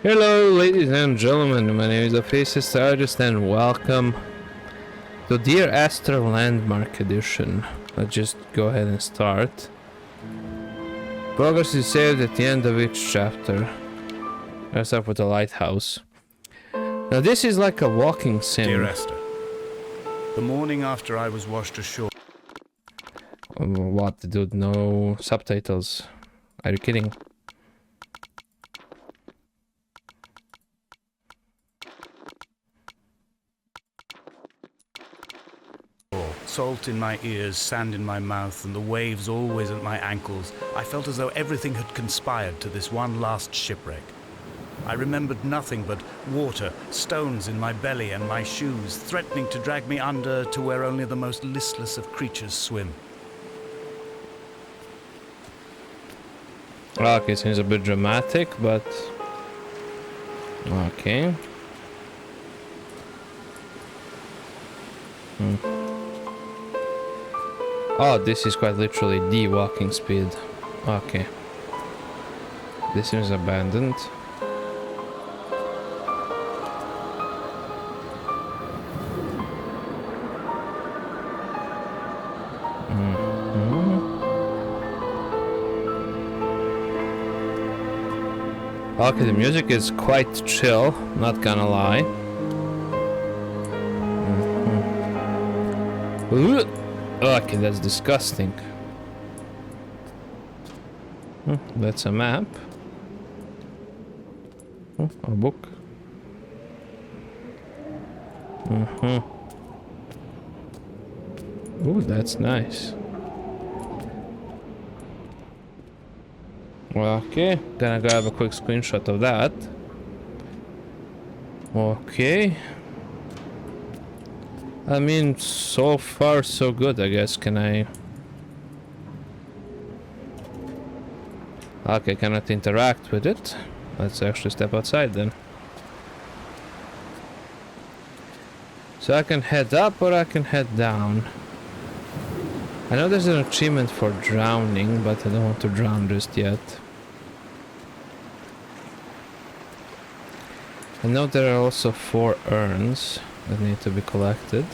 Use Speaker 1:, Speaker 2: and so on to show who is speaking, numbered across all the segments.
Speaker 1: Hello, ladies and gentlemen. My name is Esther, and welcome to Dear Esther Landmark Edition. Let's just go ahead and start. Progress is saved at the end of each chapter. Let's start with the lighthouse. Now, this is like a walking sim.
Speaker 2: Dear Esther, the morning after I was washed ashore.
Speaker 1: What, dude? No subtitles? Are you kidding?
Speaker 2: Salt in my ears, sand in my mouth, and the waves always at my ankles, I felt as though everything had conspired to this one last shipwreck. I remembered nothing but water, stones in my belly and my shoes, threatening to drag me under to where only the most listless of creatures swim.
Speaker 1: Okay, seems a bit dramatic, but... okay. Oh, this is quite literally the walking speed. Okay. This seems abandoned. Okay, the music is quite chill, not gonna lie. Okay, that's disgusting. That's a map. A book. Ooh, that's nice. Okay, gonna grab a quick screenshot of that. Okay. I mean, so far so good, I guess. Can I... okay, cannot interact with it. Let's actually step outside then. So I can head up or I can head down. I know there's an achievement for drowning, but I don't want to drown just yet. I know there are also 4 urns that need to be collected.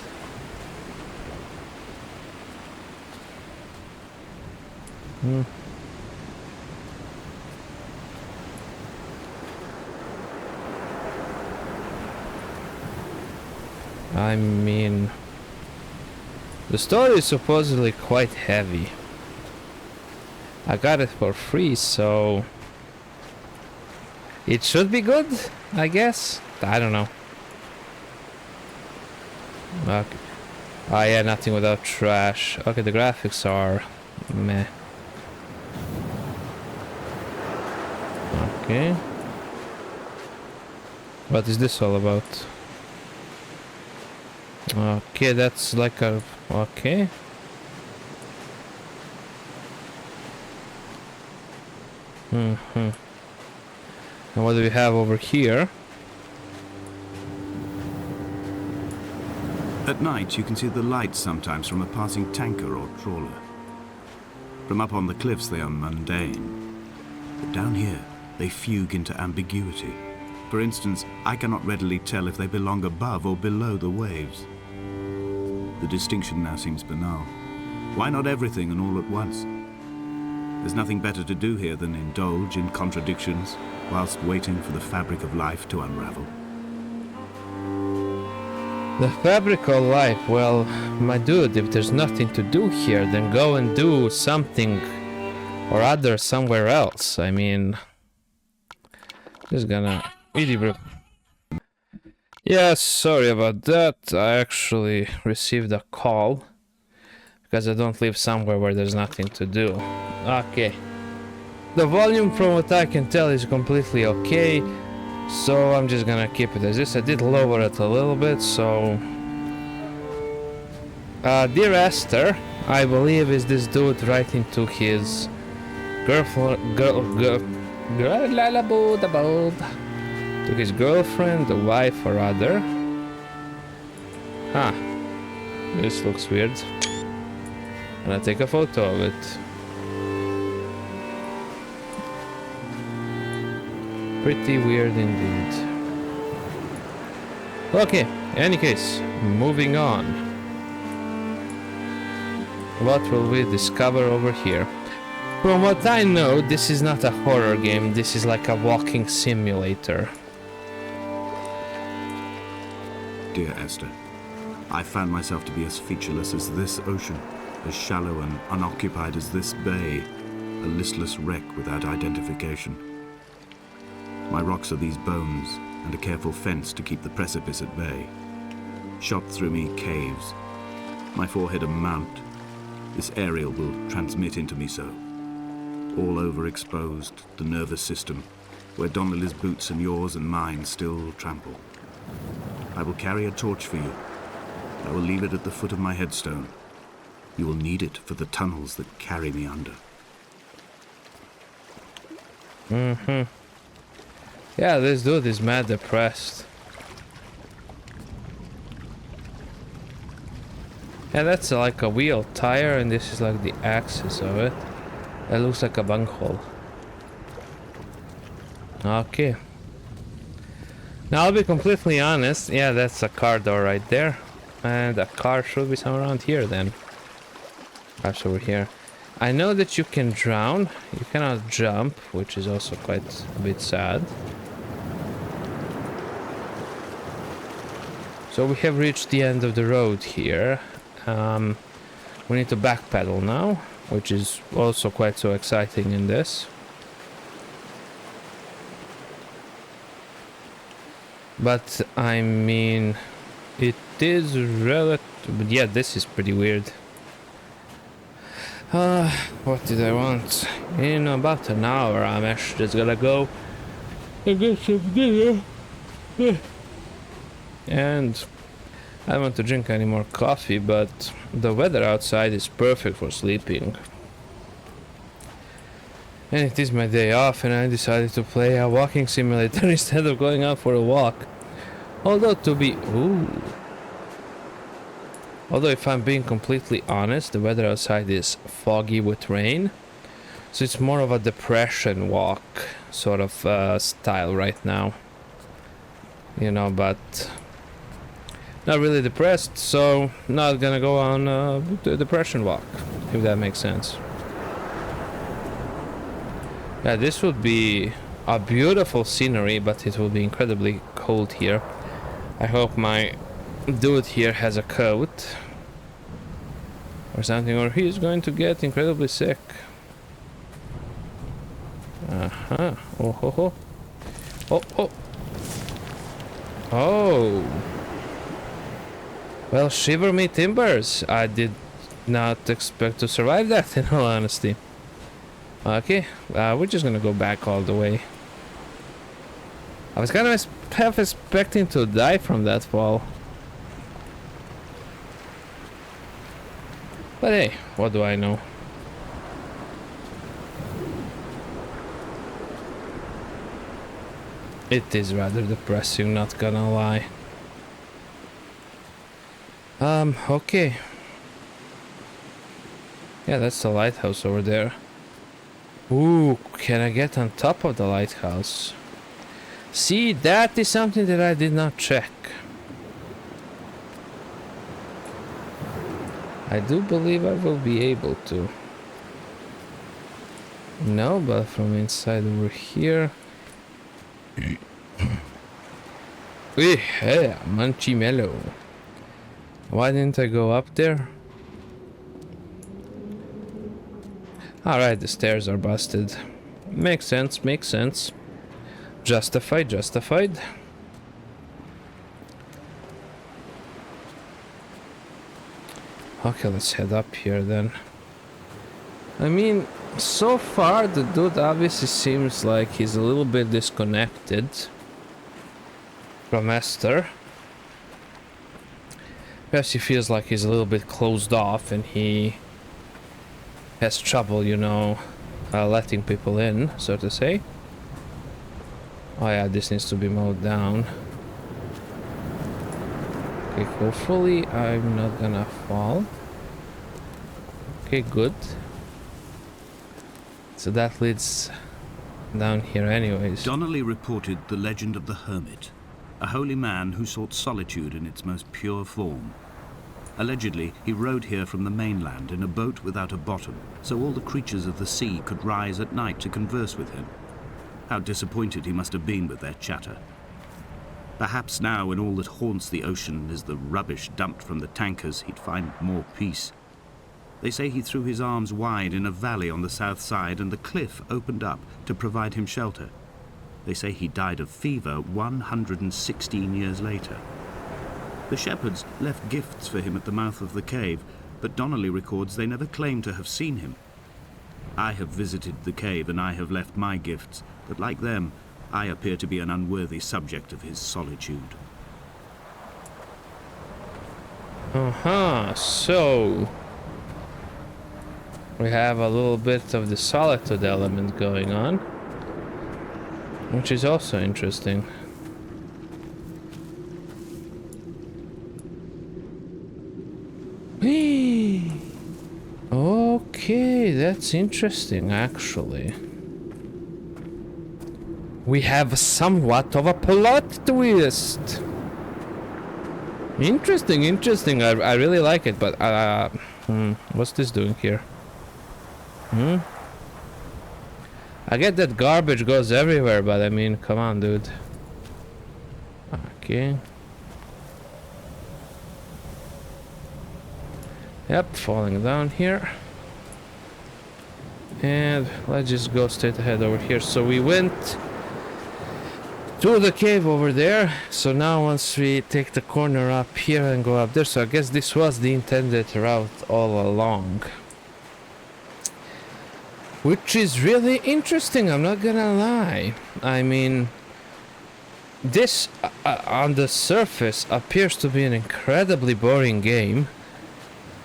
Speaker 1: I mean, the story is supposedly quite heavy. I got it for free, so it should be good, I guess. I don't know. Okay. Oh yeah, nothing without trash. Okay, the graphics are meh. Okay. What is this all about? Okay, that's like a... okay. And what do we have over here?
Speaker 2: At night, you can see the lights sometimes from a passing tanker or trawler. From up on the cliffs, they are mundane. But down here, they fugue into ambiguity. For instance, I cannot readily tell if they belong above or below the waves. The distinction now seems banal. Why not everything and all at once? There's nothing better to do here than indulge in contradictions whilst waiting for the fabric of life to unravel.
Speaker 1: The fabric of life, well, my dude, if there's nothing to do here, then go and do something or other somewhere else. I mean, just gonna... yeah, sorry about that. I actually received a call because I don't live somewhere where there's nothing to do. Okay. The volume, from what I can tell, is completely okay. So I'm just gonna keep it as this. I did lower it a little bit, so... Dear Esther, I believe is this dude writing to his girlfriend... to his girlfriend, the wife, or other. Huh. This looks weird. I'm gonna take a photo of it. pretty weird indeed. Okay, any case, moving on. What will we discover over here? From what I know, this is not a horror game, this is like a walking simulator.
Speaker 2: Dear Esther, I found myself to be as featureless as this ocean, as shallow and unoccupied as this bay, a listless wreck without identification. My rocks are these bones, and a careful fence to keep the precipice at bay. Shot through me caves, my forehead a mount. This aerial will transmit into me so. All overexposed, the nervous system, where Donnelly's boots and yours and mine still trample. I will carry a torch for you. I will leave it at the foot of my headstone. You will need it for the tunnels that carry me under.
Speaker 1: Yeah, this dude is mad depressed. Yeah, that's like a wheel tire, and this is like the axis of it. It looks like a bunghole. Okay. Now I'll be completely honest, yeah, that's a car door right there. And a car should be somewhere around here then. Perhaps over here. I know that you can drown, you cannot jump, which is also quite a bit sad. So we have reached the end of the road here. We need to backpedal now, which is also quite so exciting in this. But I mean, it is relative. Yeah, this is pretty weird. What did I want? In about an hour, I'm actually just gonna go and get some dinner. And I don't want to drink any more coffee, but the weather outside is perfect for sleeping. And it is my day off, and I decided to play a walking simulator instead of going out for a walk. Although if I'm being completely honest, the weather outside is foggy with rain. So it's more of a depression walk sort of style right now. You know, but not really depressed, so not gonna go on the depression walk, if that makes sense. Yeah, this would be a beautiful scenery, but it will be incredibly cold here. I hope my dude here has a coat or something, or he's going to get incredibly sick. Oh ho ho. Oh. Well, shiver me timbers. I did not expect to survive that, in all honesty. Okay, we're just gonna go back all the way. I was kind of half expecting to die from that fall. But hey, what do I know? It is rather depressing, not gonna lie. Okay. Yeah, that's the lighthouse over there. Ooh, can I get on top of the lighthouse? See, that is something that I did not check. I do believe I will be able to. No, but from inside over here. Yeah, munchy mellow. Why didn't I go up there? Alright, the stairs are busted. Makes sense, makes sense. Justified, justified. Okay, let's head up here then. I mean, so far the dude obviously seems like he's a little bit disconnected from Esther. Perhaps he feels like he's a little bit closed off and he has trouble, you know, letting people in, so to say. Oh yeah, this needs to be mowed down. Okay, hopefully I'm not gonna fall. Okay, good. So that leads down here anyways.
Speaker 2: Donnelly reported the legend of the hermit, a holy man who sought solitude in its most pure form. Allegedly, he rode here from the mainland in a boat without a bottom, so all the creatures of the sea could rise at night to converse with him. How disappointed he must have been with their chatter. Perhaps now, when all that haunts the ocean is the rubbish dumped from the tankers, he'd find more peace. They say he threw his arms wide in a valley on the south side, and the cliff opened up to provide him shelter. They say he died of fever 116 years later. The shepherds left gifts for him at the mouth of the cave, but Donnelly records they never claimed to have seen him. I have visited the cave and I have left my gifts, but like them, I appear to be an unworthy subject of his solitude.
Speaker 1: So we have a little bit of the solitude element going on, which is also interesting. Okay, that's interesting actually. We have somewhat of a plot twist. Interesting. I really like it, but what's this doing here? I get that garbage goes everywhere, but I mean, come on, dude. Okay. Yep, falling down here. And let's just go straight ahead over here. So we went to the cave over there. So now once we take the corner up here and go up there, so I guess this was the intended route all along. Which is really interesting, I'm not gonna lie. I mean, this on the surface appears to be an incredibly boring game,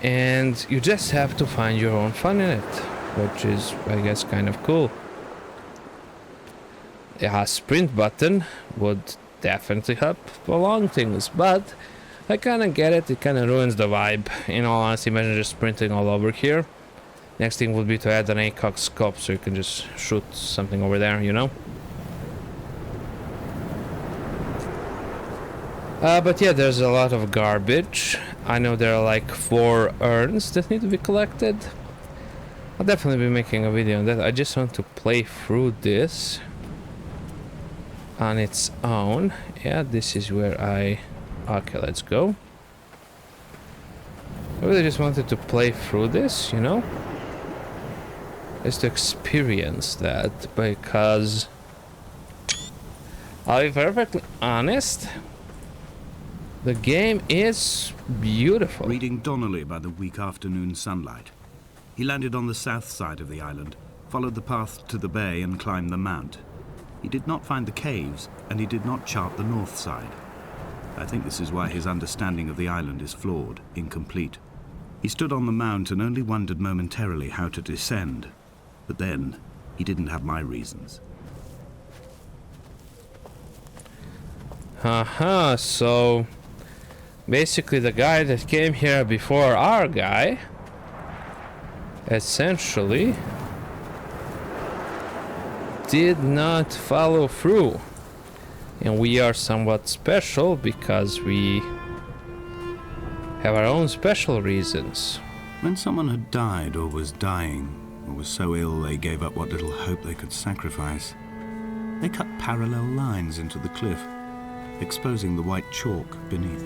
Speaker 1: and you just have to find your own fun in it, which is, I guess, kind of cool. A sprint button would definitely help along things, but I kind of get it. It kind of ruins the vibe. In all honesty, imagine just sprinting all over here. Next thing would be to add an ACOG scope so you can just shoot something over there, you know? But yeah, there's a lot of garbage. I know there are like 4 urns that need to be collected. I'll definitely be making a video on that. I just want to play through this on its own. Yeah, this is where I... Okay, let's go. I really just wanted to play through this, you know? Just to experience that, because I'll be perfectly honest, the game is beautiful.
Speaker 2: Reading Donnelly by the weak afternoon sunlight, he landed on the south side of the island, followed the path to the bay and climbed the mount. He did not find the caves, and he did not chart the north side. I think this is why his understanding of the island is flawed, incomplete. He stood on the mount and only wondered momentarily how to descend. But then, he didn't have my reasons.
Speaker 1: So basically the guy that came here before our guy essentially did not follow through. And we are somewhat special because we have our own special reasons.
Speaker 2: When someone had died or was dying, or was so ill they gave up what little hope they could sacrifice, they cut parallel lines into the cliff, exposing the white chalk beneath.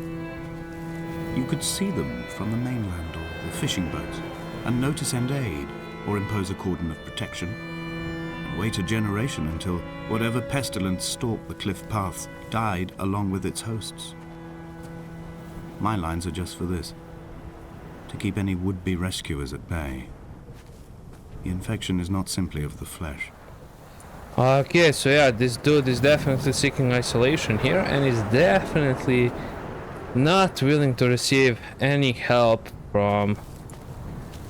Speaker 2: You could see them from the mainland or the fishing boats, and know to send aid or impose a cordon of protection, and wait a generation until whatever pestilence stalked the cliff paths died along with its hosts. My lines are just for this, to keep any would-be rescuers at bay. The infection is not simply of the flesh.
Speaker 1: Okay, so yeah, this dude is definitely seeking isolation here, and is definitely not willing to receive any help from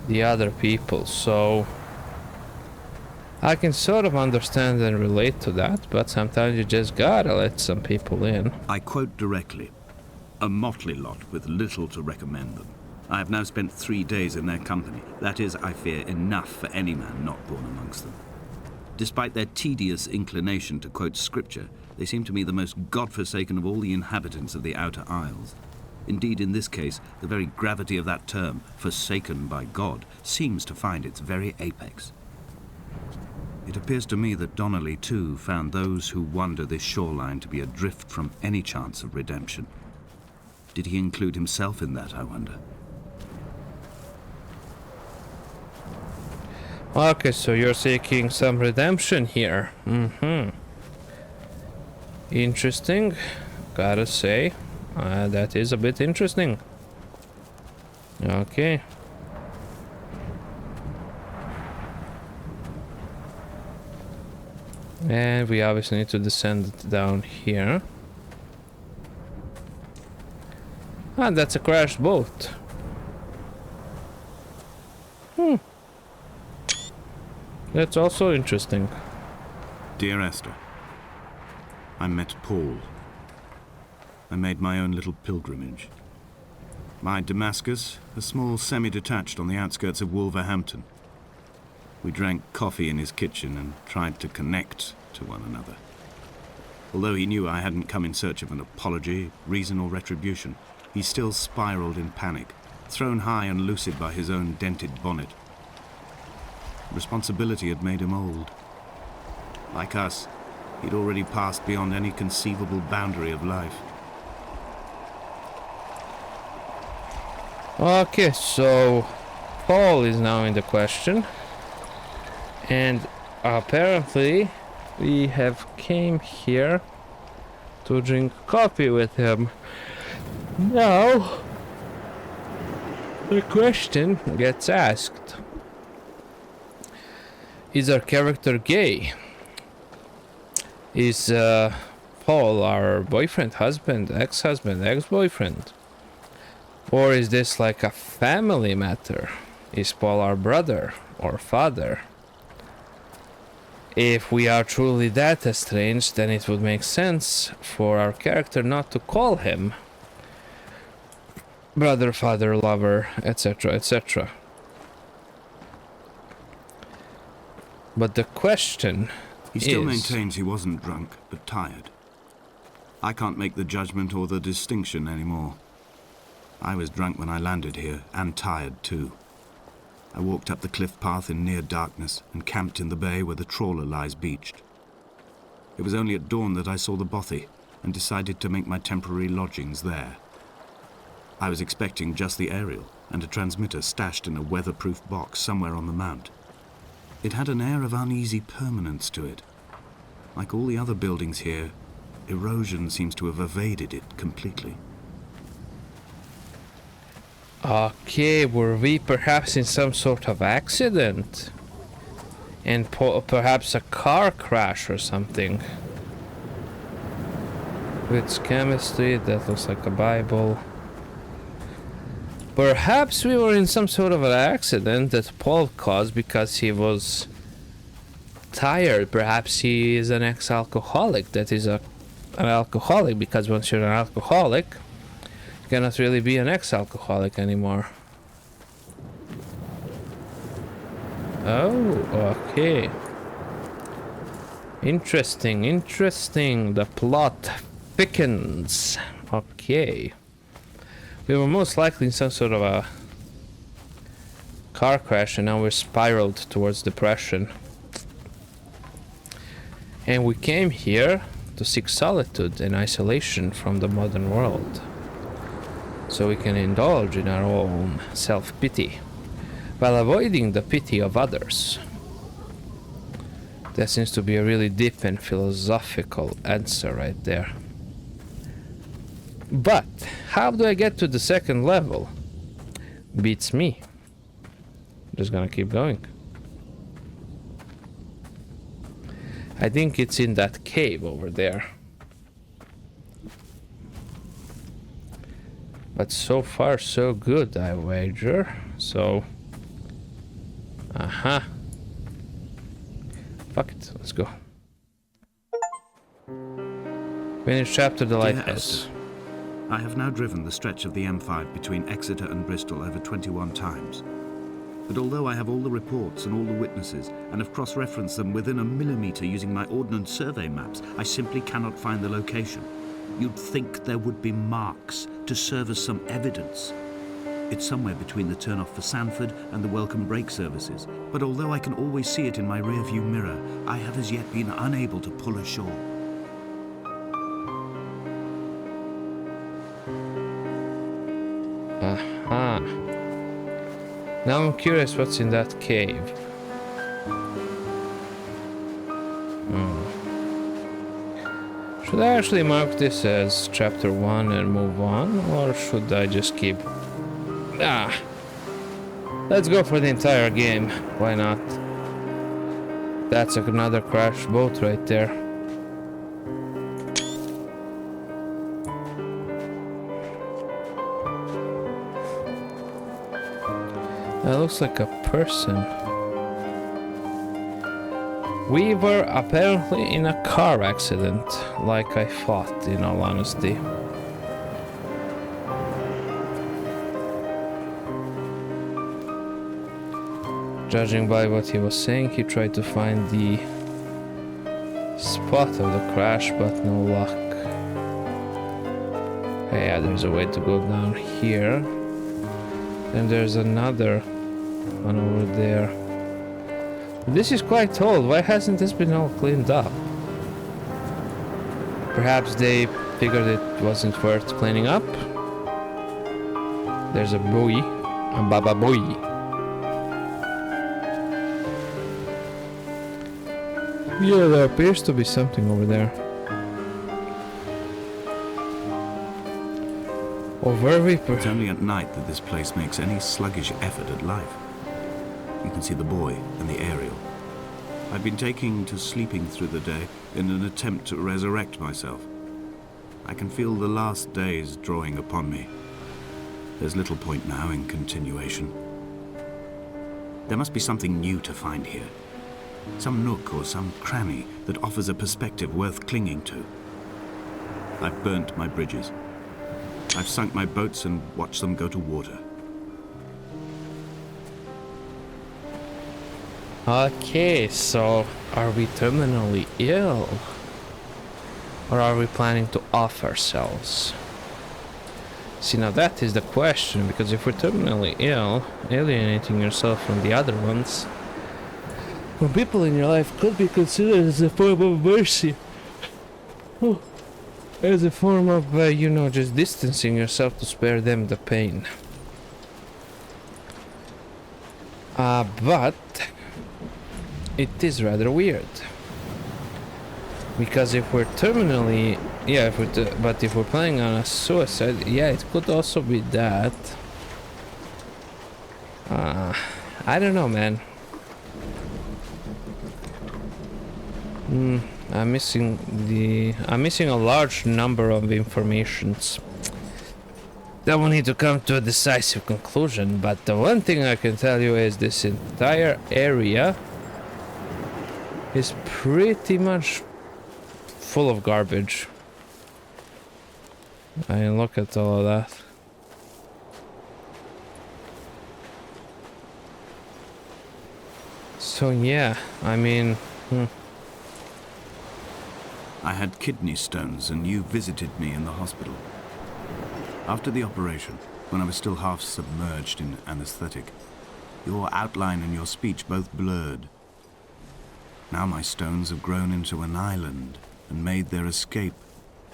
Speaker 1: the other people, so I can sort of understand and relate to that, but sometimes you just gotta let some people in.
Speaker 2: I quote directly, a motley lot with little to recommend them. I have now spent 3 days in their company. That is, I fear, enough for any man not born amongst them. Despite their tedious inclination to quote scripture, they seem to me the most godforsaken of all the inhabitants of the Outer Isles. Indeed, in this case, the very gravity of that term, forsaken by God, seems to find its very apex. It appears to me that Donnelly, too, found those who wander this shoreline to be adrift from any chance of redemption. Did he include himself in that, I wonder?
Speaker 1: Okay, so you're seeking some redemption here. Interesting, gotta say. That is a bit interesting. Okay. And we obviously need to descend down here. Ah, that's a crashed boat. That's also interesting.
Speaker 2: Dear Esther, I met Paul. I made my own little pilgrimage. My Damascus, a small semi-detached on the outskirts of Wolverhampton. We drank coffee in his kitchen and tried to connect to one another. Although he knew I hadn't come in search of an apology, reason or retribution, he still spiraled in panic, thrown high and lucid by his own dented bonnet. Responsibility had made him old. Like us, he'd already passed beyond any conceivable boundary of life.
Speaker 1: Okay, so Paul is now in the question. And apparently we have came here to drink coffee with him. Now the question gets asked. Is our character gay? Is Paul our boyfriend, husband, ex-husband, ex-boyfriend? Or is this like a family matter? Is Paul our brother or father? If we are truly that estranged, then it would make sense for our character not to call him brother, father, lover, etc., etc. But the question
Speaker 2: He still maintains he wasn't drunk, but tired. I can't make the judgment or the distinction anymore. I was drunk when I landed here, and tired too. I walked up the cliff path in near darkness and camped in the bay where the trawler lies beached. It was only at dawn that I saw the bothy and decided to make my temporary lodgings there. I was expecting just the aerial and a transmitter stashed in a weatherproof box somewhere on the mount. It had an air of uneasy permanence to it. Like all the other buildings here, erosion seems to have evaded it completely.
Speaker 1: Okay, were we perhaps in some sort of accident? And perhaps a car crash or something? With chemistry, that looks like a Bible. Perhaps we were in some sort of an accident that Paul caused because he was tired. Perhaps he is an ex-alcoholic that is an alcoholic, because once you're an alcoholic, you cannot really be an ex-alcoholic anymore. Oh, okay. Interesting, interesting. The plot thickens. Okay. We were most likely in some sort of a car crash, and now we're spiraled towards depression. And we came here to seek solitude and isolation from the modern world, so we can indulge in our own self-pity while avoiding the pity of others. That seems to be a really deep and philosophical answer right there. But how do I get to the second level? Beats me. Just gonna keep going. I think it's in that cave over there. But so far so good, I wager. So fuck it, let's go. Finish chapter the lighthouse.
Speaker 2: I have now driven the stretch of the M5 between Exeter and Bristol over 21 times. But although I have all the reports and all the witnesses, and have cross-referenced them within a millimeter using my ordnance survey maps. I simply cannot find the location. You'd think there would be marks to serve as some evidence. It's somewhere between the turnoff for Sanford and the welcome break services. But although I can always see it in my rearview mirror, I have as yet been unable to pull ashore.
Speaker 1: Aha. Now I'm curious what's in that cave. Should I actually mark this as chapter 1 and move on, or should I just keep... Let's go for the entire game. Why not? That's another crashed boat right there. That looks like a person. We were apparently in a car accident, like I thought, in all honesty. Judging by what he was saying, he tried to find the spot of the crash, but no luck. Yeah, there's a way to go down here. And there's another one over there. This is quite old. Why hasn't this been all cleaned up? Perhaps they figured it wasn't worth cleaning up. There's a buoy. A baba buoy. Yeah, there appears to be something over there. Or were we?
Speaker 2: It's only at night that this place makes any sluggish effort at life. You can see the buoy and the aerial. I've been taking to sleeping through the day in an attempt to resurrect myself. I can feel the last days drawing upon me. There's little point now in continuation. There must be something new to find here. Some nook or some cranny that offers a perspective worth clinging to. I've burnt my bridges. I've sunk my boats and watched them go to water.
Speaker 1: Okay, so are we terminally ill? Or are we planning to off ourselves? See, now that is the question, because if we're terminally ill, alienating yourself from the other ones, from people in your life, could be considered as a form of mercy. As a form of, you know, just distancing yourself to spare them the pain. But it is rather weird. Because if we're terminally, yeah, but if we're planning on a suicide, yeah, it could also be that. I don't know, man. I'm missing a large number of informations. That will need to come to a decisive conclusion, but the one thing I can tell you is this entire area is pretty much full of garbage. I mean, look at all of that. So yeah, I mean,
Speaker 2: I had kidney stones and you visited me in the hospital. After the operation, when I was still half submerged in anesthetic, your outline and your speech both blurred. Now my stones have grown into an island and made their escape,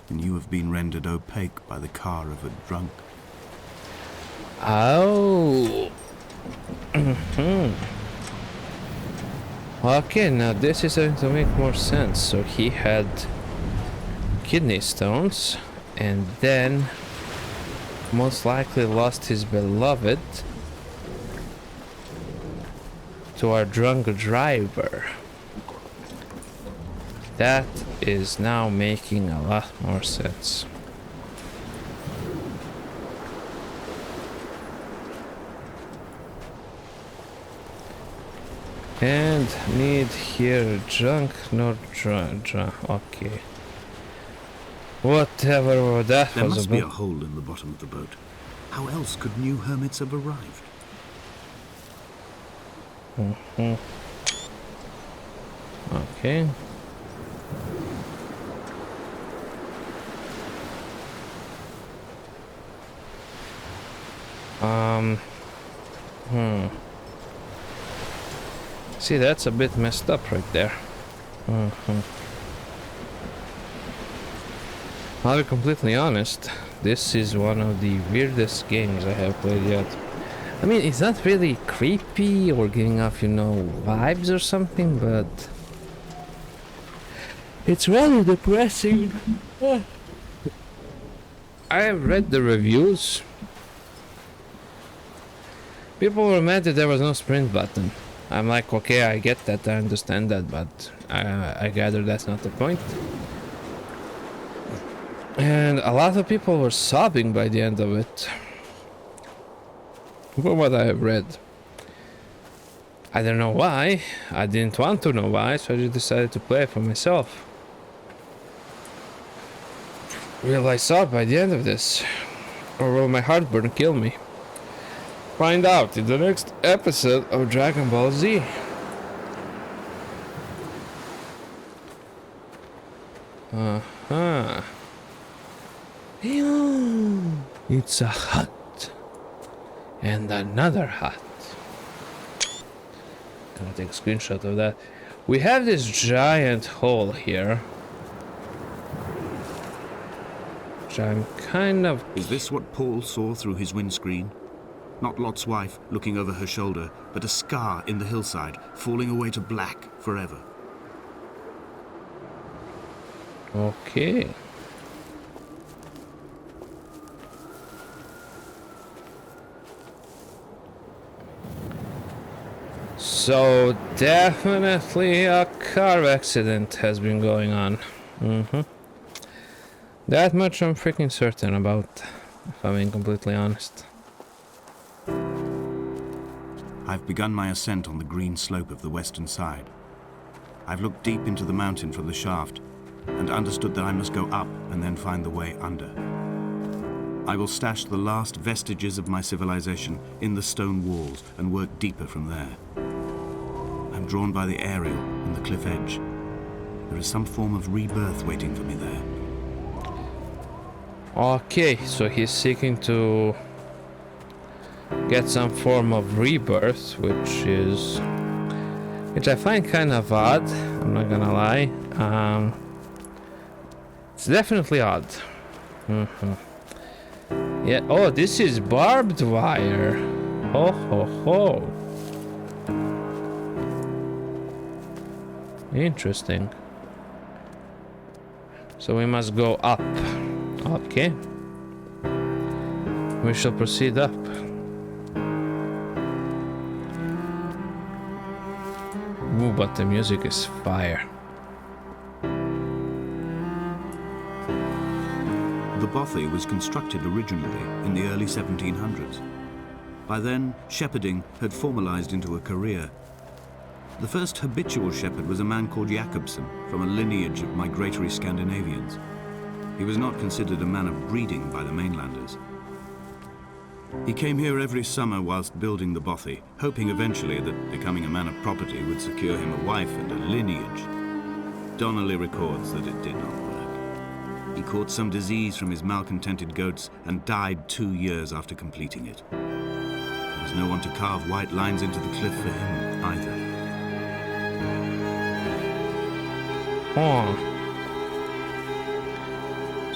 Speaker 2: and you have been rendered opaque by the car of a drunk.
Speaker 1: Oh. Okay, now this is going to make more sense. So he had kidney stones and then most likely lost his beloved to our drunk driver. That is now making a lot more sense. And need here drunk, not drunk. Okay. Whatever that
Speaker 2: there
Speaker 1: was
Speaker 2: must
Speaker 1: about.
Speaker 2: be a hole in the bottom of the boat. How else could new hermits have arrived?
Speaker 1: Okay. See, that's a bit messed up right there. I'll be completely honest. This is one of the weirdest games I have played yet. I mean, it's not really creepy or giving off, you know, vibes or something, but it's rather depressing. I have read the reviews. People were mad that there was no sprint button. I'm like, okay, I get that, I understand that, but I gather that's not the point. And a lot of people were sobbing by the end of it. From what I have read. I don't know why. I didn't want to know why, so I just decided to play it for myself. Will I sob by the end of this? Or will my heartburn kill me? Find out in the next episode of Dragon Ball Z. Uh-huh. It's a hut. And another hut. Gonna take a screenshot of that. We have this giant hole here. Which I'm kind of...
Speaker 2: Is this what Paul saw through his windscreen? Not Lot's wife looking over her shoulder, but a scar in the hillside, falling away to black forever.
Speaker 1: Okay. So definitely a car accident has been going on. That much I'm freaking certain about, if I'm being completely honest.
Speaker 2: I've begun my ascent on the green slope of the western side. I've looked deep into the mountain from the shaft and understood that I must go up and then find the way under. I will stash the last vestiges of my civilization in the stone walls and work deeper from there. I'm drawn by the aerial and the cliff edge. There is some form of rebirth waiting for me there.
Speaker 1: Okay, so he's seeking to get some form of rebirth, which I find kind of odd. I'm not gonna lie. It's definitely odd. Yeah. Oh, this is barbed wire. Ho ho ho. Interesting. So we must go up. Okay. We shall proceed up. Ooh, but the music is fire.
Speaker 2: The bothy was constructed originally in the early 1700s. By then, shepherding had formalized into a career. The first habitual shepherd was a man called Jakobsen, from a lineage of migratory Scandinavians. He was not considered a man of breeding by the mainlanders. He came here every summer whilst building the bothy, hoping eventually that becoming a man of property would secure him a wife and a lineage. Donnelly records that it did not work. He caught some disease from his malcontented goats and died 2 years after completing it. There was no one to carve white lines into the cliff for him either.
Speaker 1: Oh.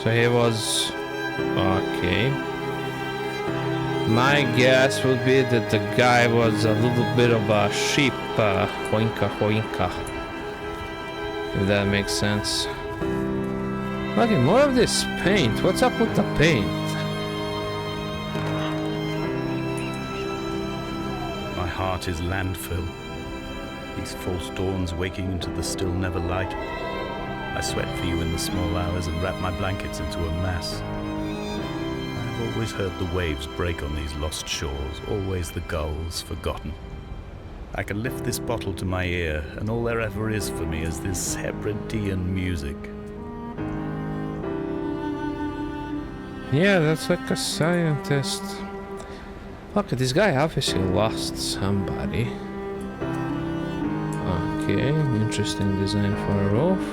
Speaker 1: So he was... Okay. My guess would be that the guy was a little bit of a sheep, hoinka hoinka. If that makes sense. Okay, more of this paint. What's up with the paint?
Speaker 3: My heart is landfill. These false dawns waking into the still never light. I sweat for you in the small hours and wrap my blankets into a mass. I've always heard the waves break on these lost shores, always the gulls forgotten. I can lift this bottle to my ear, and all there ever is for me is this Hebridean music.
Speaker 1: Yeah, that's like a scientist. Look, this guy obviously lost somebody. Okay. Okay, interesting design for a roof.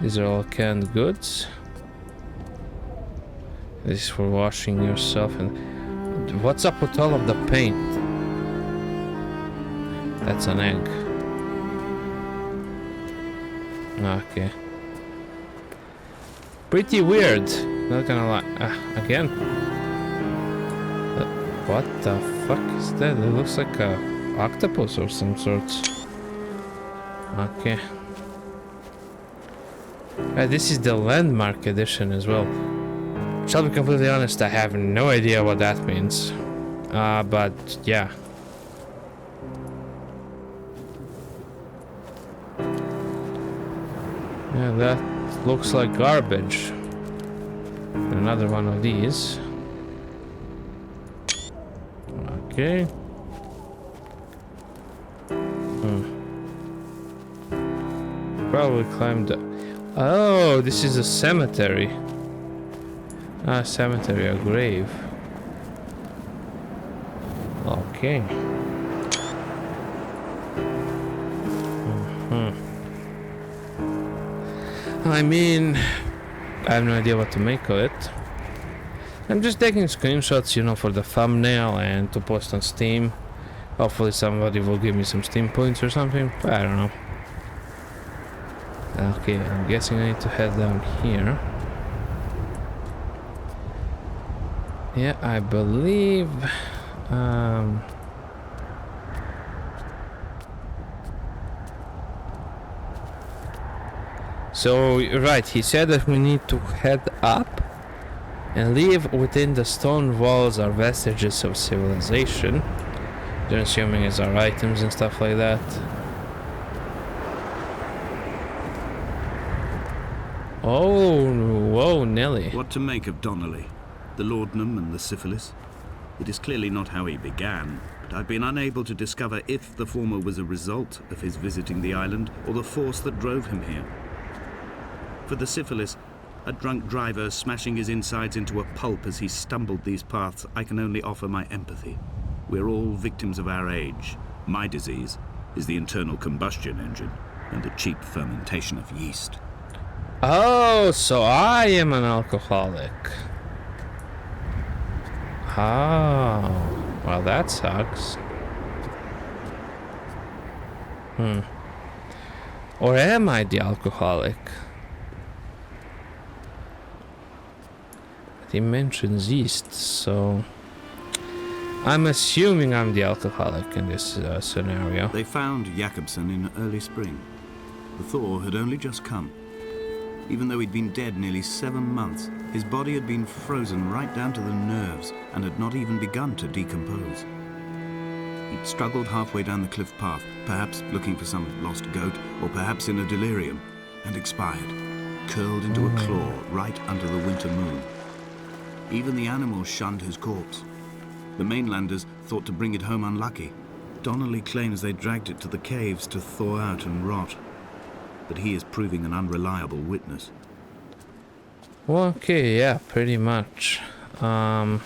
Speaker 1: These are all canned goods. This is for washing yourself. And what's up with all of the paint? That's an egg. Okay. Pretty weird. Not gonna lie. Again. What the fuck is that? It looks like a octopus or some sort. Okay. This is the landmark edition as well. Shall be completely honest, I have no idea what that means. But yeah. Yeah, that looks like garbage. Another one of these. Okay. Probably climbed up. Oh, this is a cemetery. Ah, cemetery, a grave. Okay. I mean, I have no idea what to make of it. I'm just taking screenshots, you know, for the thumbnail and to post on Steam. Hopefully somebody will give me some Steam points or something. I don't know. Okay, I'm guessing I need to head down here. Yeah, I believe... So, right, he said that we need to head up and leave within the stone walls are vestiges of civilization. They're assuming it's our items and stuff like that. Oh, whoa, Nelly.
Speaker 2: What to make of Donnelly, the laudanum and the syphilis? It is clearly not how he began, but I've been unable to discover if the former was a result of his visiting the island or the force that drove him here. For the syphilis, a drunk driver smashing his insides into a pulp as he stumbled these paths, I can only offer my empathy. We're all victims of our age. My disease is the internal combustion engine and the cheap fermentation of yeast.
Speaker 1: Oh, so I am an alcoholic. Oh, well that sucks. Or am I the alcoholic? He mentions yeast, so I'm assuming I'm the alcoholic in this scenario.
Speaker 2: They found Jakobsen in early spring. The thaw had only just come. Even though he'd been dead nearly 7 months, his body had been frozen right down to the nerves and had not even begun to decompose. He'd struggled halfway down the cliff path, perhaps looking for some lost goat, or perhaps in a delirium, and expired, curled into a claw right under the winter moon. Even the animals shunned his corpse. The mainlanders thought to bring it home unlucky. Donnelly claims they dragged it to the caves to thaw out and rot. But he is proving an unreliable witness.
Speaker 1: Okay, yeah, pretty much. Can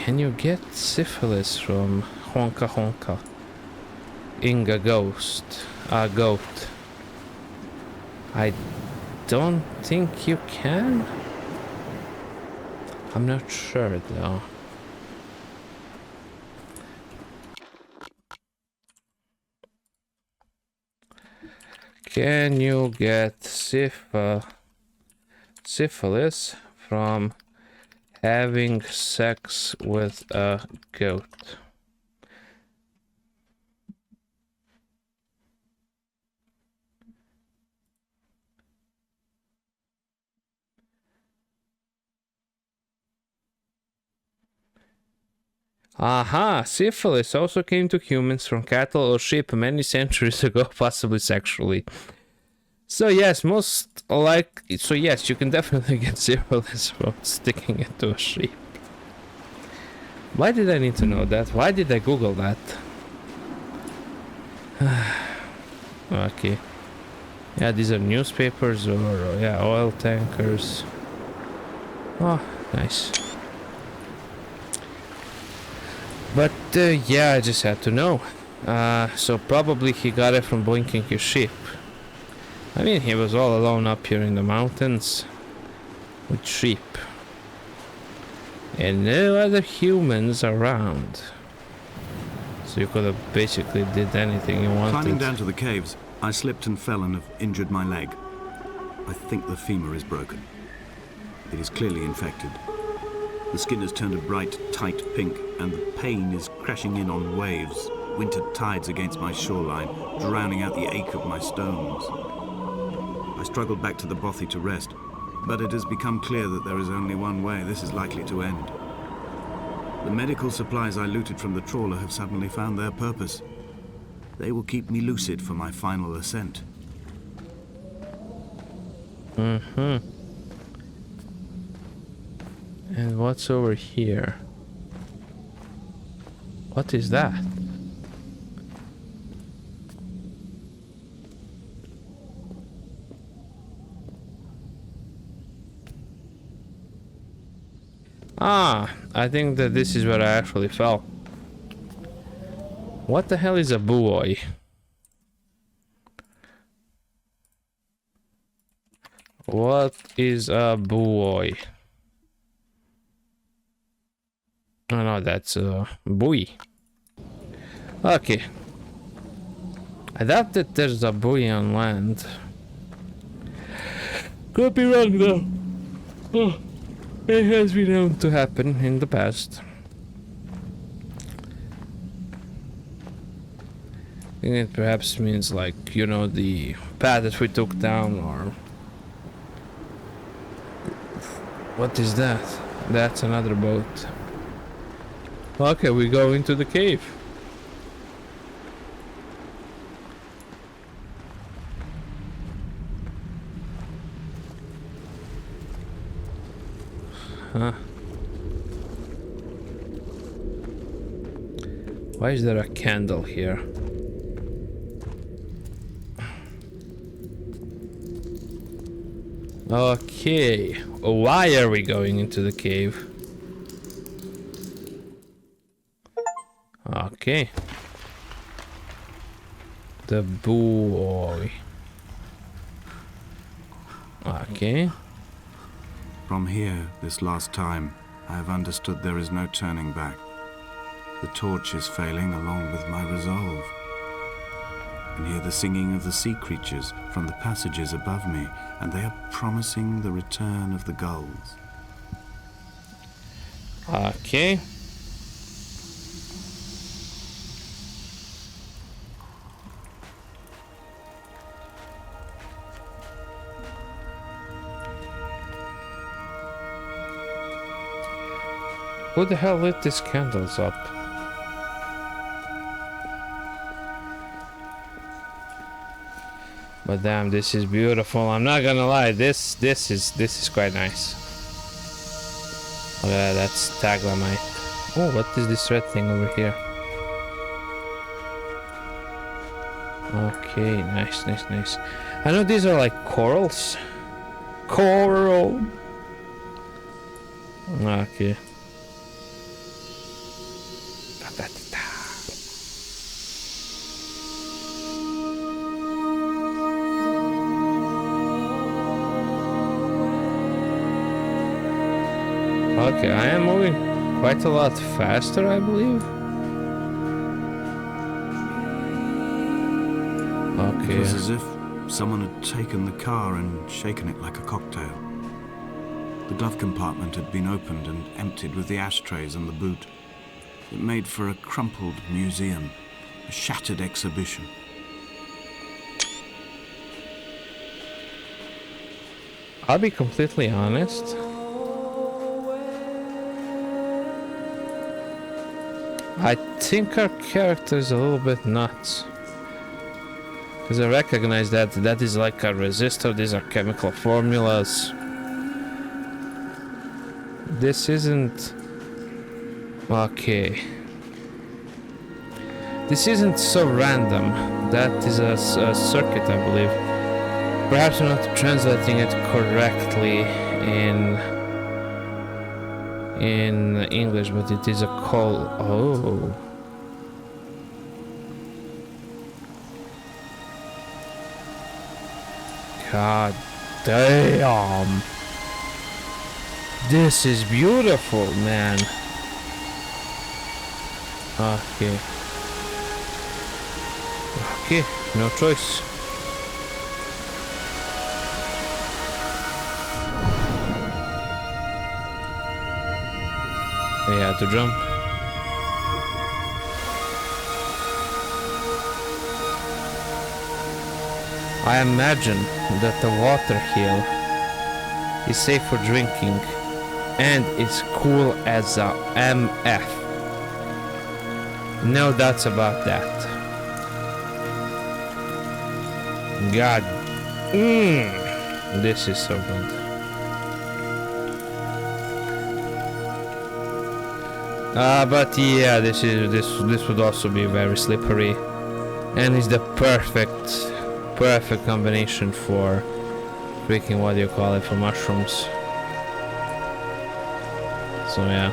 Speaker 1: you get syphilis from Honka Honka? Inga Ghost. Goat. I don't think you can. I'm not sure though. Can you get syphilis from having sex with a goat? Aha! Syphilis also came to humans from cattle or sheep many centuries ago, possibly sexually. So yes, yes, you can definitely get syphilis from sticking it to a sheep. Why did I need to know that? Why did I Google that? Okay. Yeah, these are newspapers or yeah, oil tankers. Oh, nice. But yeah, I just had to know. So probably he got it from blinking his sheep. I mean, he was all alone up here in the mountains with sheep. And no other humans around. So you could have basically did anything you wanted.
Speaker 2: Climbing down to the caves, I slipped and fell and have injured my leg. I think the femur is broken. It is clearly infected. The skin has turned a bright, tight pink, and the pain is crashing in on waves, winter tides against my shoreline, drowning out the ache of my stones. I struggled back to the bothy to rest, but it has become clear that there is only one way this is likely to end. The medical supplies I looted from the trawler have suddenly found their purpose. They will keep me lucid for my final ascent.
Speaker 1: And what's over here? What is that? Ah, I think that this is where I actually fell. What the hell is a buoy? What is a buoy? Oh no, that's a buoy. Okay. I doubt that there's a buoy on land. Could be wrong though. Oh, it has been known to happen in the past. I think it perhaps means like, you know, the path that we took down, or... What is that? That's another boat. Okay, we go into the cave. Huh? Why is there a candle here? Okay, why are we going into the cave? Okay. The buoy. Okay.
Speaker 2: From here, this last time, I have understood there is no turning back. The torch is failing along with my resolve. I can hear the singing of the sea creatures from the passages above me, and they are promising the return of the gulls.
Speaker 1: Okay. Who the hell lit these candles up? But damn, this is beautiful. I'm not gonna lie, this is quite nice. Okay, that's taglamite. Oh, what is this red thing over here? Okay, nice. I know these are like corals. Coral. Okay. Okay, I am moving quite a lot faster, I believe. Okay.
Speaker 2: It was as if someone had taken the car and shaken it like a cocktail. The glove compartment had been opened and emptied with the ashtrays and the boot. It made for a crumpled museum, a shattered exhibition.
Speaker 1: I'll be completely honest. I think our character is a little bit nuts. Because I recognize that that is like a resistor, these are chemical formulas. This isn't... Okay. This isn't so random. That is a circuit, I believe. Perhaps we're not translating it correctly in English, but it is a call. Oh. God damn. This is beautiful, man. Okay. Okay, no choice. I had to jump. I imagine that the water here is safe for drinking and it's cool as a MF. No doubts about that. God, this is so good. But yeah, this would also be very slippery, and it's the perfect combination for freaking, what do you call it, for mushrooms. So yeah.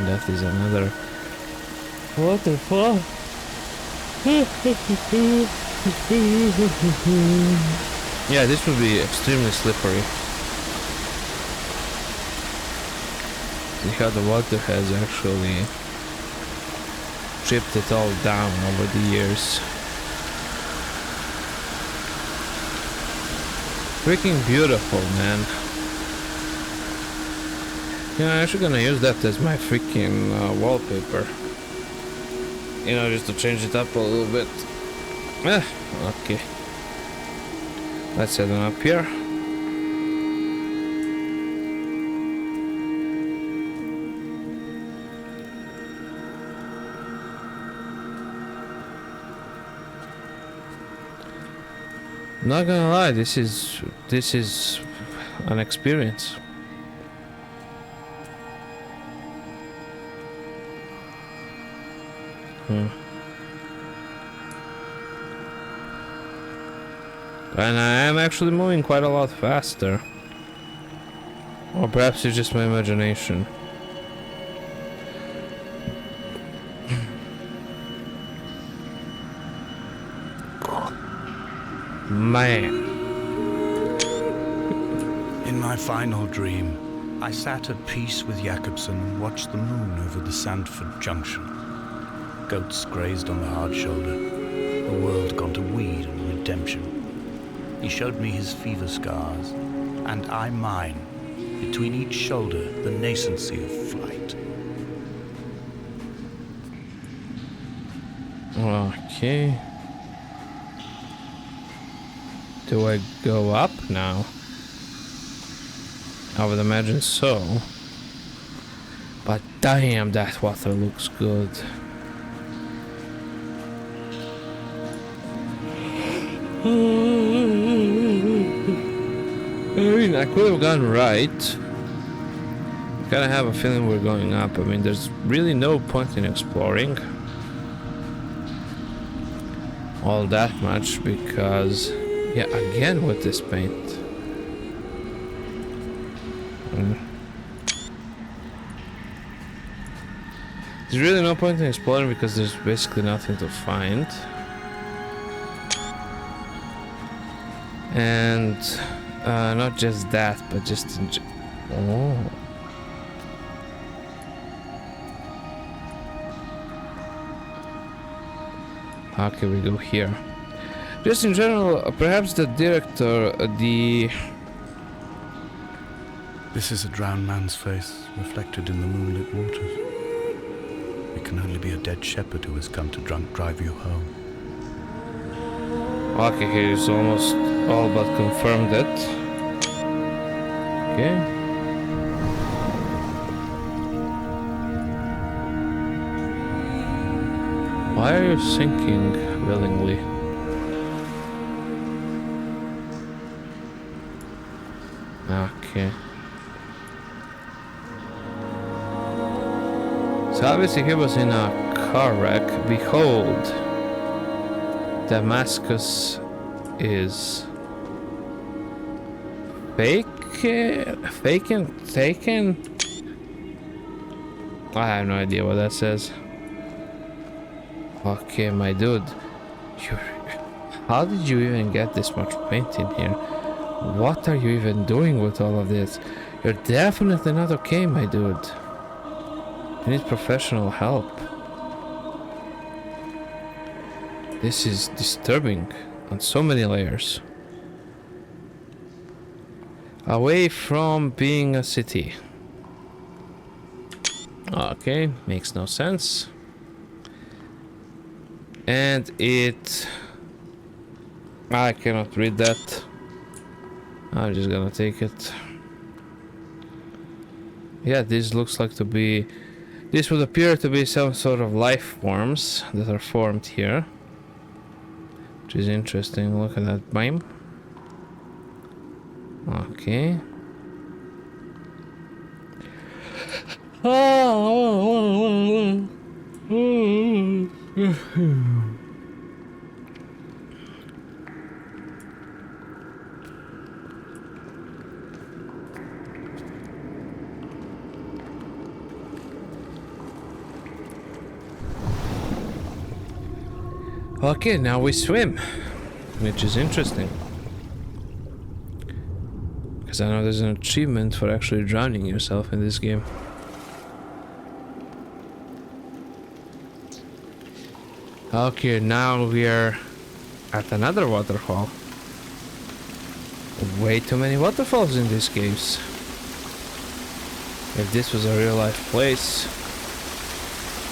Speaker 1: That is another waterfall. Yeah, this would be extremely slippery. See how the water has actually chipped it all down over the years. Freaking beautiful, man. Yeah, I'm actually gonna use that as my freaking wallpaper. You know, just to change it up a little bit. Okay. Let's set them up here. Not gonna lie, this is an experience. And I am actually moving quite a lot faster. Or perhaps it's just my imagination. Man.
Speaker 2: In my final dream, I sat at peace with Jakobsen and watched the moon over the Sandford Junction. Goats grazed on the hard shoulder, the world gone to weed and redemption. He showed me his fever scars, and I mine, between each shoulder the nascency of flight.
Speaker 1: Okay. Do I go up now? I would imagine so. But damn, that water looks good. I mean, I could have gone right. I kind of have a feeling we're going up. I mean, there's really no point in exploring all that much because, yeah, again with this paint. There's really no point in exploring because there's basically nothing to find. And not just that, but just in oh. How can we go here? Just in general, perhaps the director,
Speaker 2: This is a drowned man's face, reflected in the moonlit waters. It can only be a dead shepherd who has come to drunk drive you home.
Speaker 1: Okay, he's almost all but confirmed it. Okay. Why are you sinking willingly? Okay. So obviously he was in a car wreck. Behold. Damascus is fake, taken. I have no idea what that says. Okay, my dude, how did you even get this much paint in here? What are you even doing with all of this? You're definitely not okay, my dude. You need professional help. This is disturbing on so many layers. Away from being a city. Okay, makes no sense. And it... I cannot read that. I'm just gonna take it. Yeah, this looks like to be... This would appear to be some sort of life forms that are formed here. Which is interesting. Look at that beam. Okay. Okay, now we swim, which is interesting. Because I know there's an achievement for actually drowning yourself in this game. Okay, now we are at another waterfall. Way too many waterfalls in these games. If this was a real life place.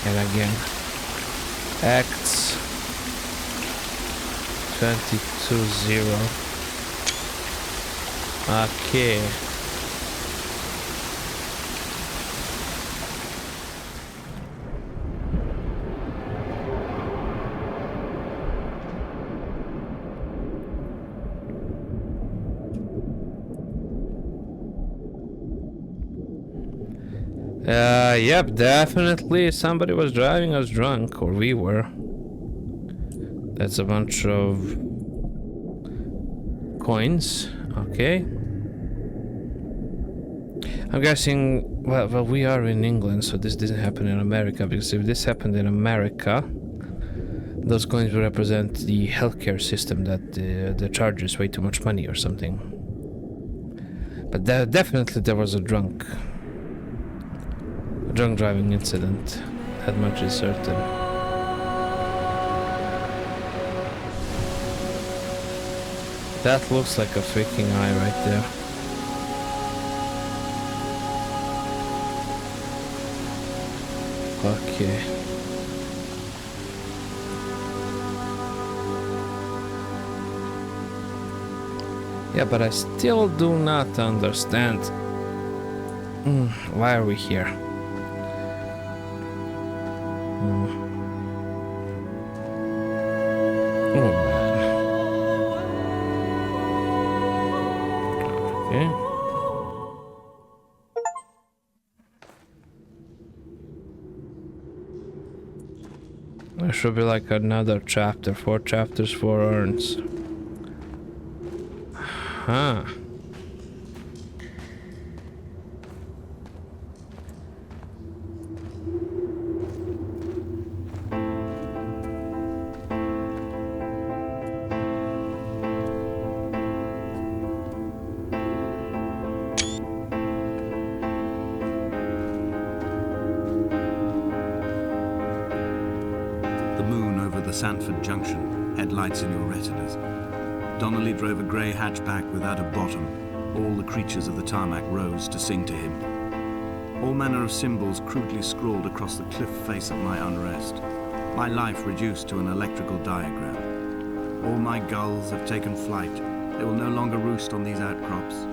Speaker 1: And again, Acts 22:0. Okay. Yep, definitely somebody was driving us drunk, or we were. That's a bunch of coins. Okay. I'm guessing, well, we are in England, so this didn't happen in America, because if this happened in America, those coins would represent the healthcare system that charges way too much money or something. But definitely there was a drunk driving incident. That much is certain. That looks like a freaking eye right there. Okay. Yeah, but I still do not understand. Why are we here? Oh man. Okay. There should be like another chapter, 4 chapters, 4 urns. Huh.
Speaker 2: The moon over the Sandford Junction, headlights in your retinas. Donnelly drove a grey hatchback without a bottom. All the creatures of the tarmac rose to sing to him. All manner of symbols crudely scrawled across the cliff face of my unrest. My life reduced to an electrical diagram. All my gulls have taken flight. They will no longer roost on these outcrops.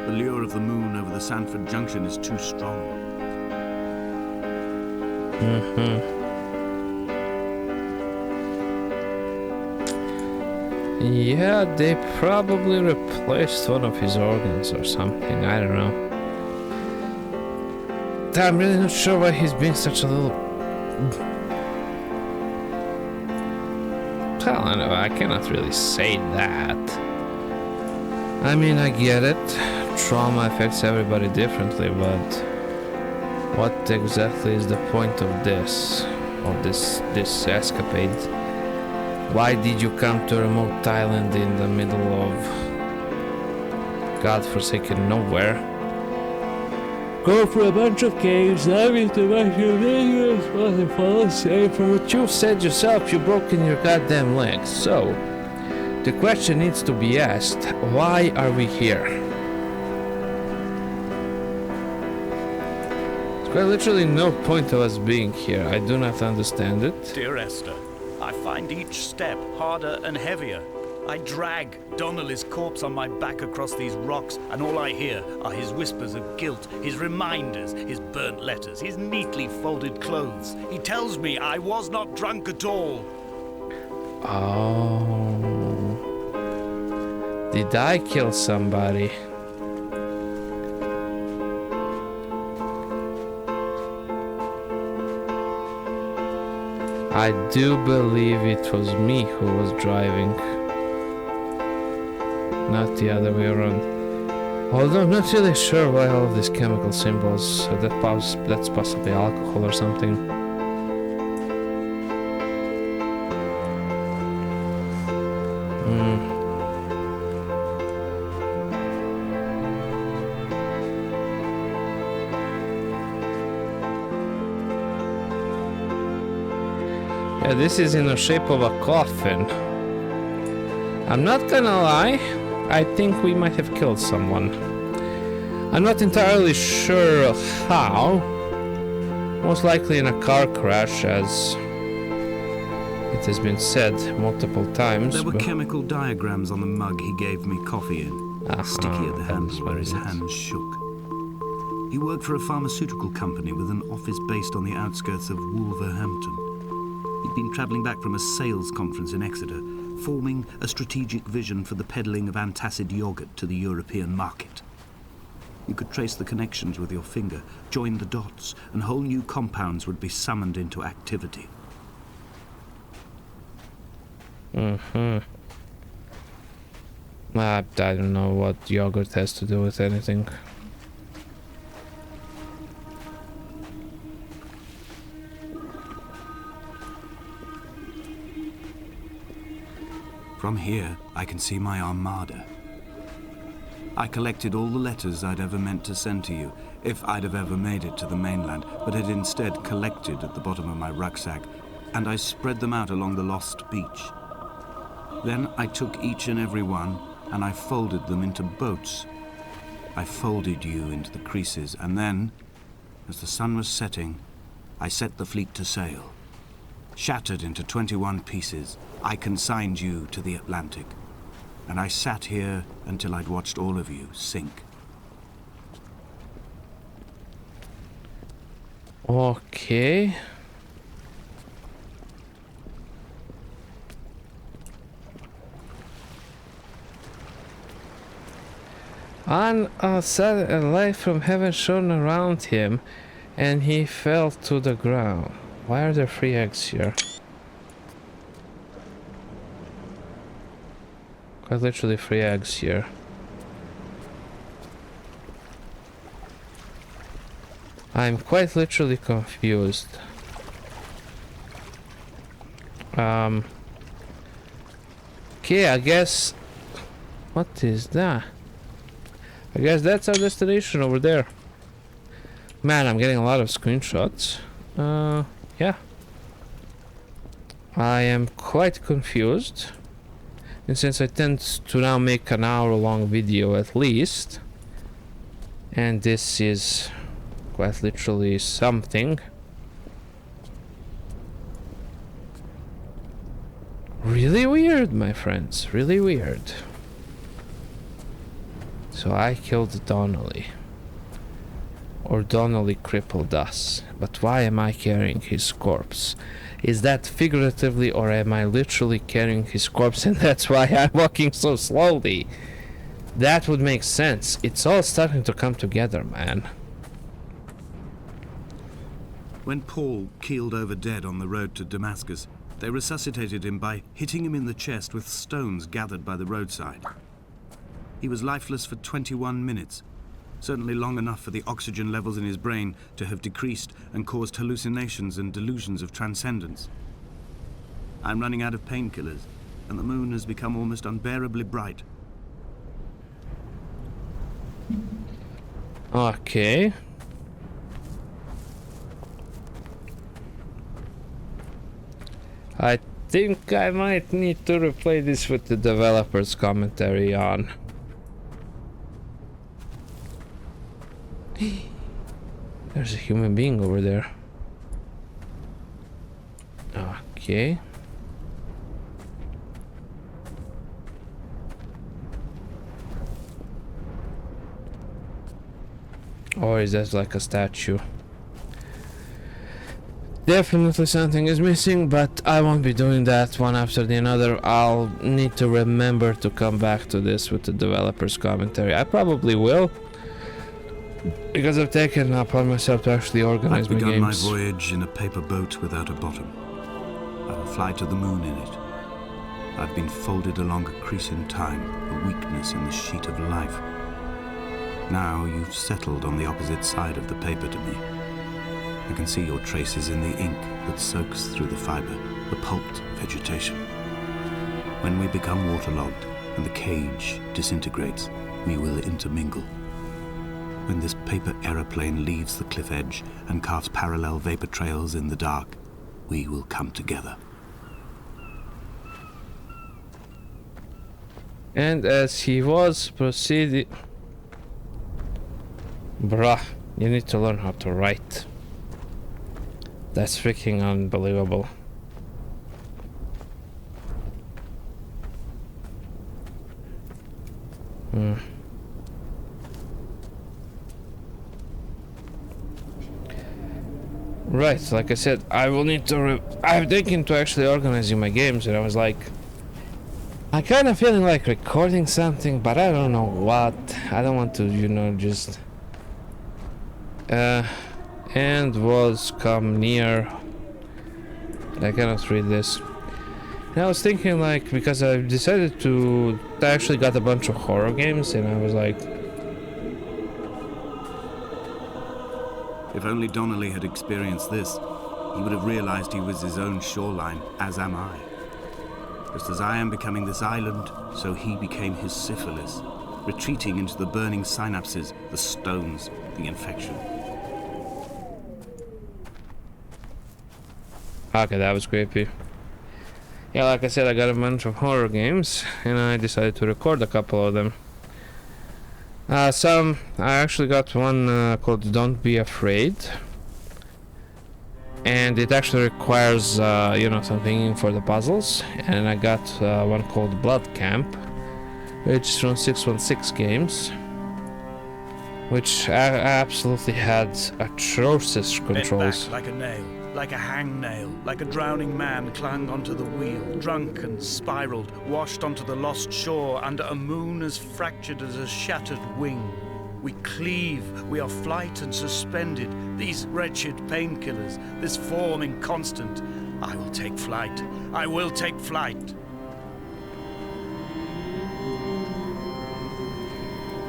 Speaker 2: The lure of the moon over the Sandford Junction is too strong.
Speaker 1: Yeah, they probably replaced one of his organs or something, I don't know. I'm really not sure why he's being such a little... Well, I know, I cannot really say that. I mean, I get it. Trauma affects everybody differently, but what exactly is the point of this? Of this escapade? Why did you come to a remote island in the middle of godforsaken nowhere? Go for a bunch of caves, obviously much dangerous, but fall safer. But you said yourself you broken your goddamn legs, so the question needs to be asked, why are we here? There's quite literally no point of us being here. I do not understand it.
Speaker 3: Dear Esther, I find each step harder and heavier. I drag Donnelly's corpse on my back across these rocks, and all I hear are his whispers of guilt, his reminders, his burnt letters, his neatly folded clothes. He tells me I was not drunk at all.
Speaker 1: Oh. Did I kill somebody? I do believe it was me who was driving. Not the other way around. Although I'm not really sure why all of these chemical symbols. That's possibly alcohol or something. Yeah, this is in the shape of a coffin. I'm not gonna lie, I think we might have killed someone. I'm not entirely sure how. Most likely in a car crash, as it has been said multiple times.
Speaker 2: There were chemical diagrams on the mug he gave me coffee in, sticky at the handle where his hands shook. He worked for a pharmaceutical company with an office based on the outskirts of Wolverhampton. He'd been travelling back from a sales conference in Exeter, forming a strategic vision for the peddling of antacid yogurt to the European market. You could trace the connections with your finger, join the dots, and whole new compounds would be summoned into activity.
Speaker 1: I don't know what yogurt has to do with anything.
Speaker 2: From here, I can see my armada. I collected all the letters I'd ever meant to send to you, if I'd have ever made it to the mainland, but had instead collected at the bottom of my rucksack, and I spread them out along the lost beach. Then I took each and every one, and I folded them into boats. I folded you into the creases, and then, as the sun was setting, I set the fleet to sail. Shattered into 21 pieces, I consigned you to the Atlantic, and I sat here until I'd watched all of you sink.
Speaker 1: Okay. On a light from heaven shone around him, and he fell to the ground. Why are there 3 eggs here? Quite literally 3 eggs here. I'm quite literally confused. Okay, I guess... What is that? I guess that's our destination over there. Man, I'm getting a lot of screenshots. Yeah. I am quite confused. And since I tend to now make an hour-long video at least, and this is quite literally something. Really weird, my friends. Really weird. So I killed Donnelly. Or Donnelly crippled us. But why am I carrying his corpse? Is that figuratively, or am I literally carrying his corpse and that's why I'm walking so slowly? That would make sense. It's all starting to come together, man.
Speaker 2: When Paul keeled over dead on the road to Damascus, They resuscitated him by hitting him in the chest with stones gathered by the roadside. He was lifeless for 21 minutes, certainly long enough for the oxygen levels in his brain to have decreased and caused hallucinations and delusions of transcendence. I'm running out of painkillers, and the moon has become almost unbearably bright.
Speaker 1: Okay. I think I might need to replay this with the developer's commentary on. There's a human being over there. Okay. Or is that like a statue? Definitely something is missing, but I won't be doing that one after the another. I'll need to remember to come back to this with the developer's commentary. I probably will, because I've taken upon myself to actually organize
Speaker 2: I've
Speaker 1: my
Speaker 2: begun
Speaker 1: games.
Speaker 2: my voyage in a paper boat without a bottom. I will fly to the moon in it. I've been folded along a crease in time, a weakness in the sheet of life. Now you've settled on the opposite side of the paper to me. I can see your traces in the ink that soaks through the fiber, the pulped vegetation. When we become waterlogged and the cage disintegrates, we will intermingle. When this paper aeroplane leaves the cliff edge and carves parallel vapor trails in the dark, we will come together.
Speaker 1: And as he was proceeding... Bruh, you need to learn how to write. That's freaking unbelievable. Right, like I said, I will need to... I've taken to actually organizing my games, and I was like... I'm kind of feeling like recording something, but I don't know what. I don't want to, you know, just... and was come near. I cannot read this. And I was thinking, like, because I decided to... I actually got a bunch of horror games, and I was like...
Speaker 2: If only Donnelly had experienced this, he would have realized he was his own shoreline, as am I. Just as I am becoming this island, so he became his syphilis, retreating into the burning synapses, the stones, the infection.
Speaker 1: Okay, that was creepy. Yeah, like I said, I got a bunch of horror games, and I decided to record a couple of them. I actually got one called Don't Be Afraid. And it actually requires, you know, some thinking for the puzzles. And I got one called Blood Camp, which is from 616 Games. Which absolutely had atrocious controls.
Speaker 3: Bent back like a nail, like a hangnail, like a drowning man clung onto the wheel, drunk and spiraled, washed onto the lost shore under a moon as fractured as a shattered wing. We cleave, we are flight and suspended, these wretched painkillers, this form inconstant. I will take flight, I will take flight.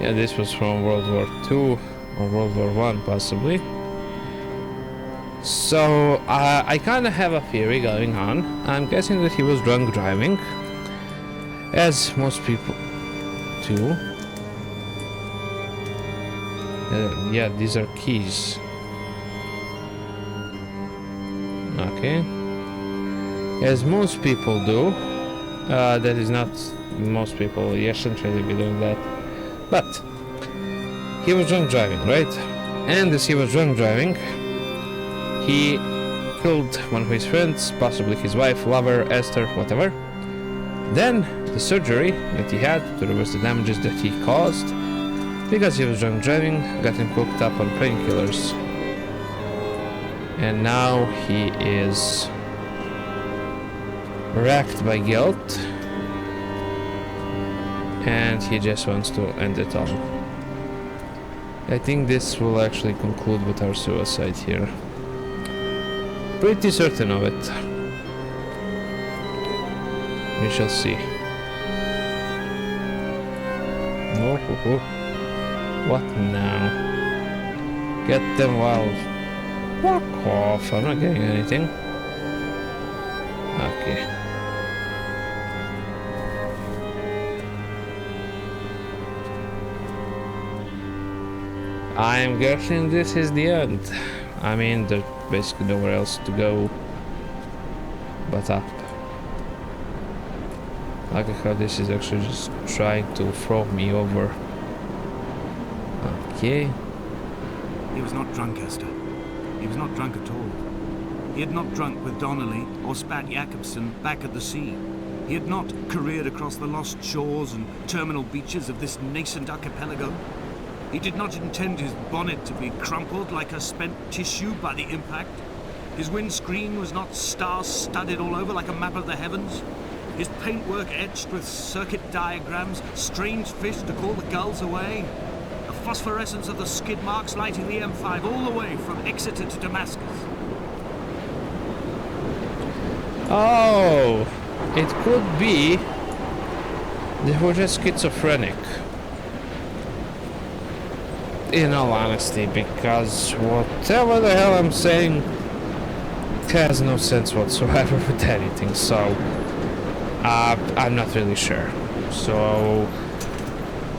Speaker 1: Yeah, this was from World War II or World War I, possibly. So, I kind of have a theory going on. I'm guessing that he was drunk driving, as most people do. Yeah, these are keys. Okay. As most people do. That is not most people. You shouldn't really be doing that. But he was drunk driving, right? And as he was drunk driving, he killed one of his friends, possibly his wife, lover, Esther, whatever. Then the surgery that he had to reverse the damages that he caused, because he was drunk driving, got him hooked up on painkillers. And now he is racked by guilt. And he just wants to end it all. I think this will actually conclude with our suicide here. Pretty certain of it. We shall see. Oh, oh, oh. What now? Get them wild. Walk off. I'm not getting anything. Okay. I'm guessing this is the end. I mean, there's basically nowhere else to go but up. Look at how this is actually just trying to throw me over. Okay.
Speaker 2: He was not drunk, Esther. He was not drunk at all. He had not drunk with Donnelly or spat Jakobsen back at the sea. He had not careered across the lost shores and terminal beaches of this nascent archipelago. He did not intend his bonnet to be crumpled like a spent tissue by the impact. His windscreen was not star-studded all over like a map of the heavens. His paintwork etched with circuit diagrams, strange fish to call the gulls away. The phosphorescence of the skid marks lighting the M5 all the way from Exeter to Damascus.
Speaker 1: Oh, it could be they were just schizophrenic. In all honesty, because whatever the hell I'm saying has no sense whatsoever with anything, so I'm not really sure. So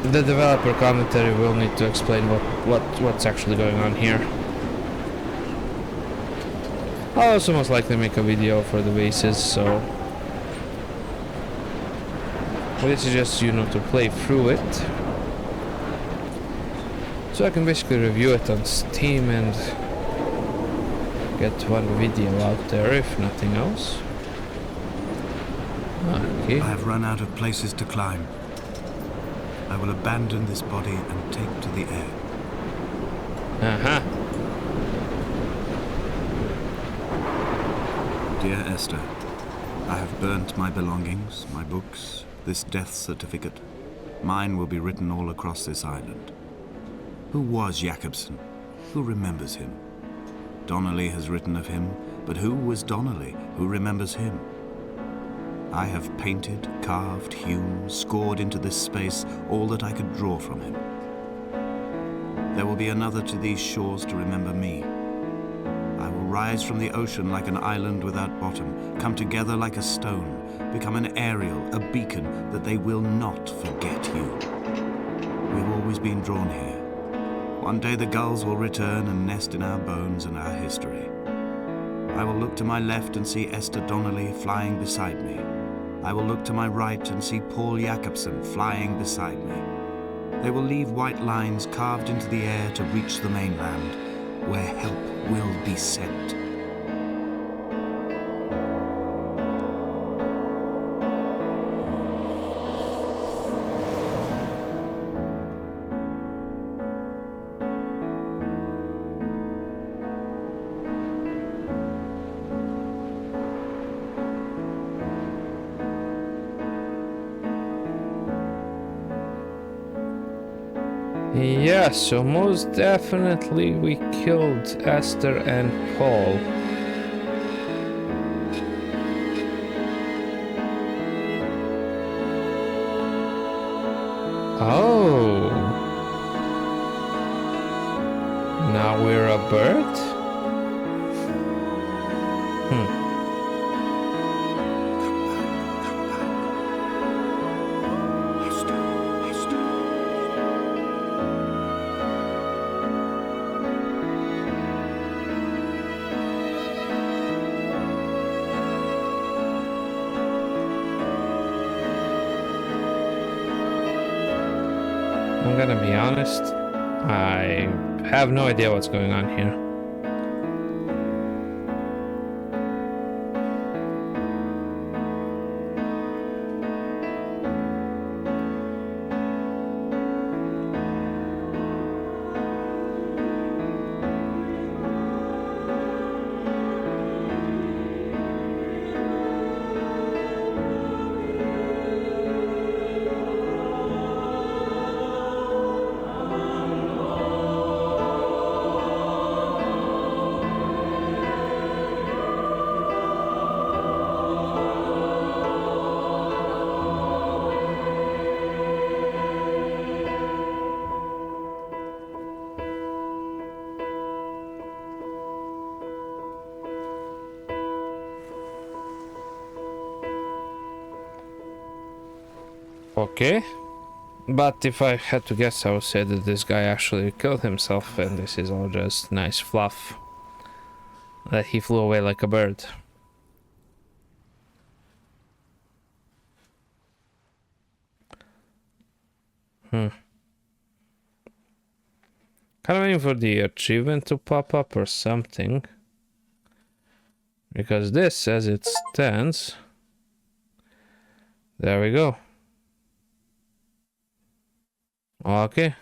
Speaker 1: the developer commentary will need to explain what's actually going on here. I'll also most likely make a video for the bases, so this is just, you know, to play through it. So I can basically review it on Steam and get one video out there, if nothing else. Okay.
Speaker 2: I have run out of places to climb. I will abandon this body and take to the air.
Speaker 1: Uh-huh.
Speaker 2: Dear Esther, I have burnt my belongings, my books, this death certificate. Mine will be written all across this island. Who was Jakobsen? Who remembers him? Donnelly has written of him, but who was Donnelly? Who remembers him? I have painted, carved, hewn, scored into this space all that I could draw from him. There will be another to these shores to remember me. I will rise from the ocean like an island without bottom, come together like a stone, become an aerial, a beacon that they will not forget you. We've always been drawn here. One day the gulls will return and nest in our bones and our history. I will look to my left and see Esther Donnelly flying beside me. I will look to my right and see Paul Jakobsen flying beside me. They will leave white lines carved into the air to reach the mainland, where help will be sent.
Speaker 1: Yeah, so most definitely we killed Esther and Paul. Oh. Now we're a bird? I'm gonna be honest, I have no idea what's going on here. Okay. But if I had to guess, I would say that this guy actually killed himself and this is all just nice fluff. That he flew away like a bird. Kind of waiting for the achievement to pop up or something. Because this, as it stands... There we go. Okay.